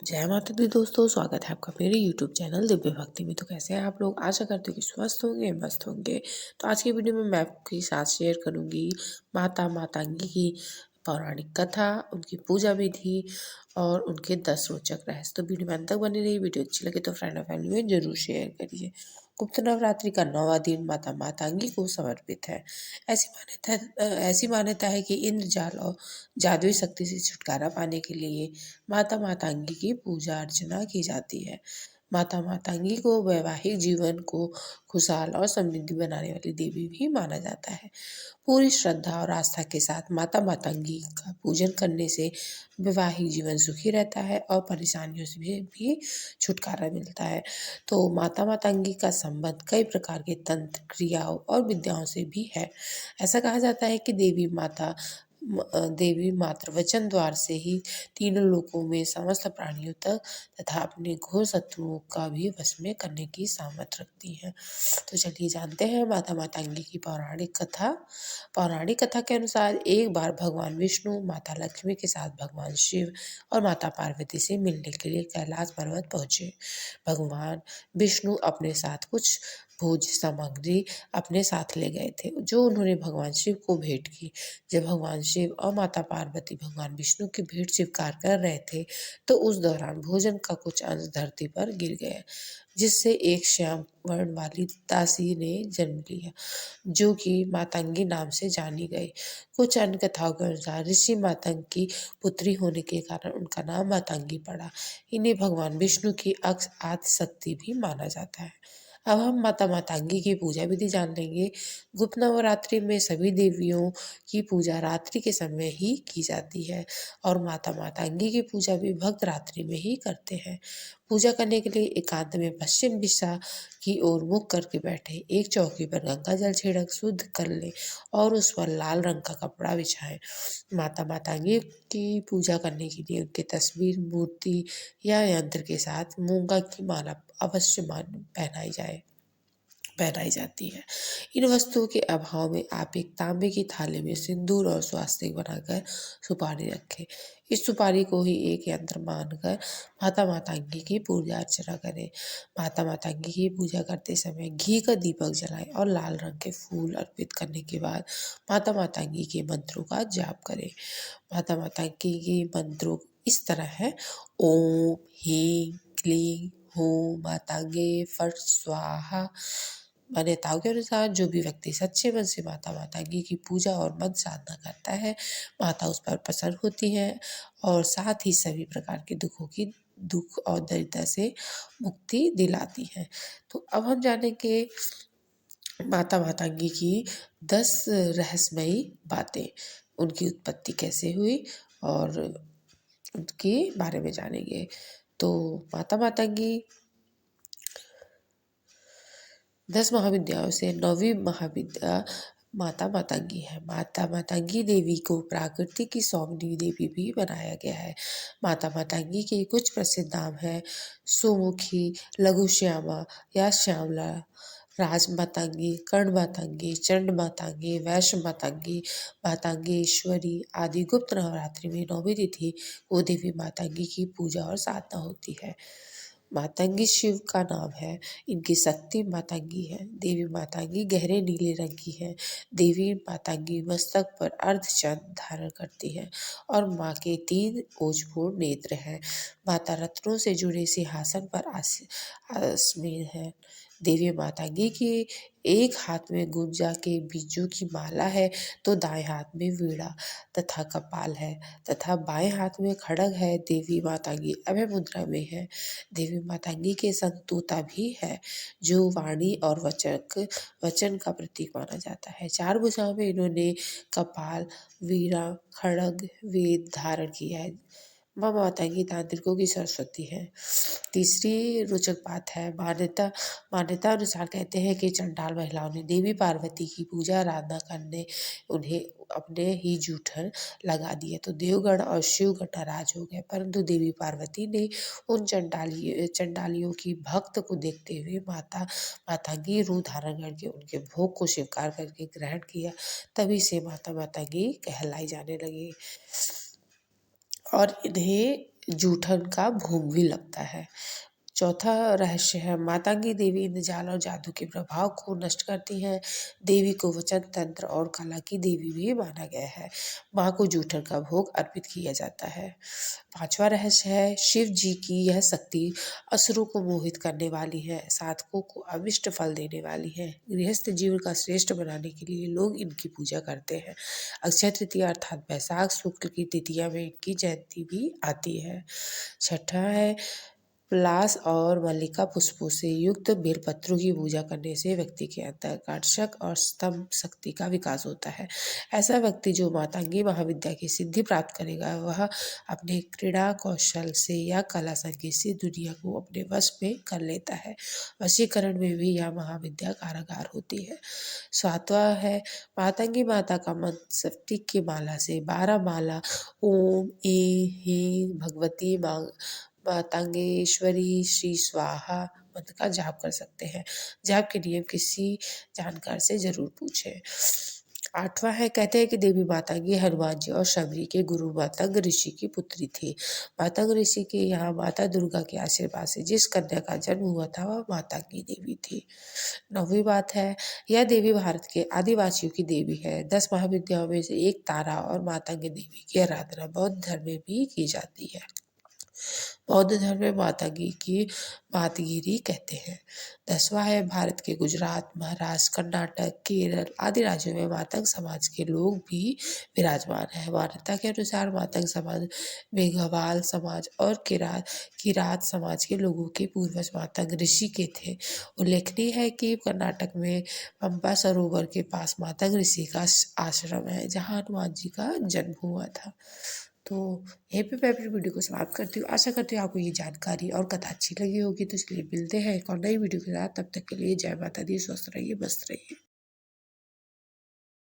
जय माता दी दोस्तों, स्वागत है आपका मेरे YouTube चैनल दिव्य भक्ति में। तो कैसे हैं आप लोग? आशा करती हूँ कि स्वस्थ होंगे, मस्त होंगे। तो आज की वीडियो में मैं आपके साथ शेयर करूँगी माता मातंगी की पौराणिक कथा, उनकी पूजा विधि और उनके 10 रोचक रहस्य। तो वीडियो में अंत तक बनी रही। वीडियो अच्छी लगे तो फ्रेंड और फैमिली में जरूर शेयर करिए। गुप्त नवरात्रि का 9वां दिन माता मातंगी को समर्पित है। ऐसी मान्यता है कि इंद्रजाल और जादुई शक्ति से छुटकारा पाने के लिए माता मातंगी की पूजा अर्चना की जाती है। माता मातंगी को वैवाहिक जीवन को खुशहाल और समृद्धि बनाने वाली देवी भी माना जाता है। पूरी श्रद्धा और आस्था के साथ माता मातंगी का पूजन करने से वैवाहिक जीवन सुखी रहता है और परेशानियों से भी छुटकारा मिलता है। तो माता मातंगी का संबंध कई प्रकार के तंत्र, क्रियाओं और विद्याओं से भी है। ऐसा कहा जाता है कि देवी मात्र वचन द्वार से ही तीनों लोकों में समस्त प्राणियों तक तथा अपने घोर शत्रुओं का भी वश में करने की सामर्थ्य रखती हैं। तो चलिए जानते हैं माता मातंगी की पौराणिक कथा। पौराणिक कथा के अनुसार एक बार भगवान विष्णु माता लक्ष्मी के साथ भगवान शिव और माता पार्वती से मिलने के लिए कैलाश पर्वत पहुंचे। भगवान विष्णु अपने साथ कुछ भोज सामग्री अपने साथ ले गए थे, जो उन्होंने भगवान शिव को भेंट की। जब भगवान शिव और माता पार्वती भगवान विष्णु की भेंट स्वीकार कर रहे थे, तो उस दौरान भोजन का कुछ अंश धरती पर गिर गया, जिससे एक श्याम वर्ण वाली दासी ने जन्म लिया, जो कि मातंगी नाम से जानी गई। कुछ अन्य कथाओं के अनुसार ऋषि मातंग की पुत्री होने के कारण उनका नाम मातंगी पड़ा। इन्हें भगवान विष्णु की अक्ष आदि शक्ति भी माना जाता है। अब हम माता मातंगी की पूजा विधि जान लेंगे। गुप्त नवरात्रि में सभी देवियों की पूजा रात्रि के समय ही की जाती है और माता मातंगी की पूजा भी भक्त रात्रि में ही करते हैं। पूजा करने के लिए एकांत में पश्चिम दिशा की ओर मुख करके बैठे एक चौकी पर गंगा जल छिड़क शुद्ध कर ले और उस पर लाल रंग का कपड़ा बिछाएं। माता मातंगी की पूजा करने के लिए उनके तस्वीर, मूर्ति या यंत्र के साथ मूंगा की माला अवश्य मान पहनाई जाती है। इन वस्तुओं के अभाव में आप एक तांबे की थाली में सिंदूर और स्वास्तिक बनाकर सुपारी रखें। इस सुपारी को ही एक यंत्र मानकर माता मातंगी की पूजा अर्चना करें। माता मातंगी की पूजा करते समय घी का दीपक जलाएं और लाल रंग के फूल अर्पित करने के बाद माता मातंगी के मंत्रों का जाप करें। माता मातंगी के मंत्रों इस तरह है: ओम ह्रीं क्लीं हूं मातांगे फट स्वाहा। मान्यताओं के अनुसार जो भी व्यक्ति सच्चे मन से माता मातंगी की पूजा और मंत्र साधना करता है, माता उस पर प्रसन्न होती है और साथ ही सभी प्रकार के दुख और दरिद्रता से मुक्ति दिलाती है। तो अब हम जानेंगे माता मातंगी की 10 रहस्यमयी बातें, उनकी उत्पत्ति कैसे हुई और उनके बारे में जानेंगे। तो माता मातंगी 10 महाविद्याओं से 9वीं महाविद्या माता मातंगी है। माता मातंगी देवी को प्रकृति की सौम्यनी देवी भी बनाया गया है। माता मातंगी के कुछ प्रसिद्ध नाम हैं: सुमुखी, लघु श्यामा या श्यामला, राज मातंगी, कर्ण मातंगी, चंड मातंगी, वैश्य मातंगी, मातंगेश्वरी आदि। गुप्त नवरात्रि में 9वीं तिथि को देवी मातंगी की पूजा और साधना होती है। मातंगी शिव का नाम है। इनकी शक्ति मातंगी है। देवी मातंगी गहरे नीले रंग की है। देवी मातंगी मस्तक पर अर्धचंद्र धारण करती है और माँ के 3 ओजपूर्ण नेत्र हैं। माता रत्नों से जुड़े सिंहासन पर आसीन है। देवी मातंगी की एक हाथ में गुंजा के बीजों की माला है, तो दाएं हाथ में वीणा तथा कपाल है तथा बाएं हाथ में खड्ग है। देवी मातंगी अभय मुद्रा में है। देवी मातंगी के संग तोता भी है, जो वाणी और वचन का प्रतीक माना जाता है। 4 भुजाओं में इन्होंने कपाल, वीणा, खड्ग, वेद धारण किया है। माँ मातंगी तांत्रिकों की सरस्वती है। तीसरी रोचक बात है, मान्यता अनुसार कहते हैं कि चंडाल महिलाओं ने देवी पार्वती की पूजा आराधना करने उन्हें अपने ही जूठन लगा दिए, तो देवगण और शिवगण नाराज हो गए। परंतु देवी पार्वती ने उन चंडालियों की भक्त को देखते हुए माता मातंगी रूप धारण करके उनके भोग को स्वीकार करके ग्रहण किया। तभी से माता मातंगी कहलाई जाने लगी और इन्हें जूठन का भोग भी लगता है। चौथा रहस्य है, मातंगी देवी इंद्रजाल और जादू के प्रभाव को नष्ट करती हैं। देवी को वचन, तंत्र और कला की देवी भी माना गया है। माँ को जूठन का भोग अर्पित किया जाता है। पांचवा रहस्य है, शिव जी की यह शक्ति असुरों को मोहित करने वाली है, साधकों को अविष्ट फल देने वाली है। गृहस्थ जीवन का श्रेष्ठ बनाने के लिए लोग इनकी पूजा करते हैं। अक्षय तृतीया अर्थात बैसाख शुक्ल की तिथिया में इनकी जयंती भी आती है। छठा है, पलाश और मल्लिका पुष्पों से युक्त बेलपत्रों की पूजा करने से व्यक्ति के अंदर आकर्षक और स्तंभ शक्ति का विकास होता है। ऐसा व्यक्ति जो मातंगी महाविद्या की सिद्धि प्राप्त करेगा, वह अपने क्रीड़ा कौशल से या कला संगीत से दुनिया को अपने वश में कर लेता है। वशीकरण में भी यह महाविद्या कारगर होती है। सातवां है, मातंगी माता का मंत्र स्फटिक की माला से 12 माला ओम ह्रीं भगवती मातंगेश्वरी श्री स्वाहा मंत्र का जाप कर सकते हैं। जाप के नियम किसी जानकार से जरूर पूछें। आठवां है, कहते हैं कि देवी मातंगी हनुमान जी और शबरी के गुरु मातंग ऋषि की पुत्री थी। मातंग ऋषि के यहाँ माता दुर्गा के आशीर्वाद से जिस कन्या का जन्म हुआ था वह मातंगी देवी थी। नौवीं बात है, यह देवी भारत के आदिवासियों की देवी है। 10 महाविद्याओं में से एक तारा और मातंगी देवी की आराधना बौद्ध धर्म में भी की जाती है। बौद्ध धर्म में मातंगी की मातगिरी कहते हैं। 10वां है, भारत के गुजरात, महाराष्ट्र, कर्नाटक, केरल आदि राज्यों में मातंग समाज के लोग भी विराजमान हैं। मान्यता के अनुसार मातंग समाज मेघवाल समाज और किरात समाज के लोगों के पूर्वज मातंग ऋषि के थे। उल्लेखनीय है कि कर्नाटक में पंपा सरोवर के पास मातंग ऋषि का आश्रम है, जहाँ हनुमान जी का जन्म हुआ था। तो यहीं पे मैं अपनी वीडियो को समाप्त करती हूँ। आशा करती हूँ आपको ये जानकारी और कथा अच्छी लगी होगी। तो इसलिए मिलते हैं एक और नई वीडियो के साथ। तब तक के लिए जय माता दी, स्वस्थ रहिए, मस्त रहिए।